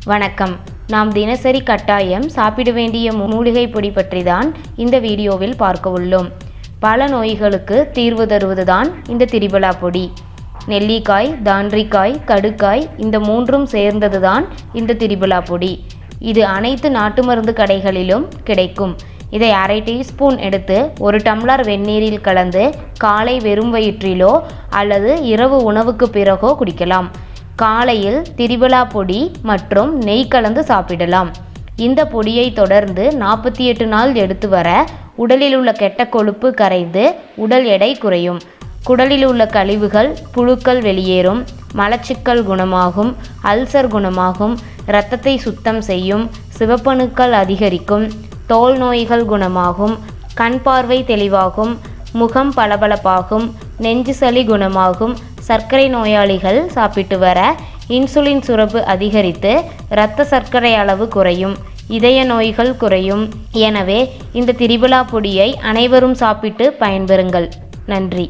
வணக்கம். நாம் தினசரி கட்டாயம் சாப்பிட வேண்டிய மூலிகை பொடி பற்றி தான் இந்த வீடியோவில் பார்க்க உள்ளோம். பல நோய்களுக்கு தீர்வு தருவதுதான் இந்த திரிபலா பொடி. நெல்லிக்காய், தாண்டிக்காய், கடுக்காய் இந்த மூன்றும் சேர்ந்தது தான் இந்த திரிபலா பொடி. இது அனைத்து நாட்டு மருந்து கடைகளிலும் கிடைக்கும். இதை அரை டீஸ்பூன் எடுத்து ஒரு டம்ளர் வெந்நீரில் கலந்து காலை வெறும் வயிற்றிலோ அல்லது இரவு உணவுக்கு பிறகோ குடிக்கலாம். காலையில் திரிபலா பொடி மற்றும் நெய் கலந்து சாப்பிடலாம். இந்த பொடியை தொடர்ந்து 48 நாள் எடுத்து வர உடலில் உள்ள கெட்ட கொழுப்பு கரைந்து உடல் எடை குறையும். குடலில் உள்ள கழிவுகள், புழுக்கள் வெளியேறும். மலச்சிக்கல் குணமாகும். அல்சர் குணமாகும். இரத்தத்தை சுத்தம் செய்யும். சிவப்பணுக்கள் அதிகரிக்கும். தோல் நோய்கள் குணமாகும். கண் பார்வை தெளிவாகும். முகம் பளபளப்பாகும். நெஞ்சு சளி குணமாகும். சர்க்கரை நோயாளிகள் சாப்பிட்டு வர இன்சுலின் சுரப்பு அதிகரித்து இரத்த சர்க்கரை அளவு குறையும். இதய நோய்கள் குறையும். எனவே இந்த திரிபலா பொடியை அனைவரும் சாப்பிட்டு பயன்பெறுங்கள். நன்றி.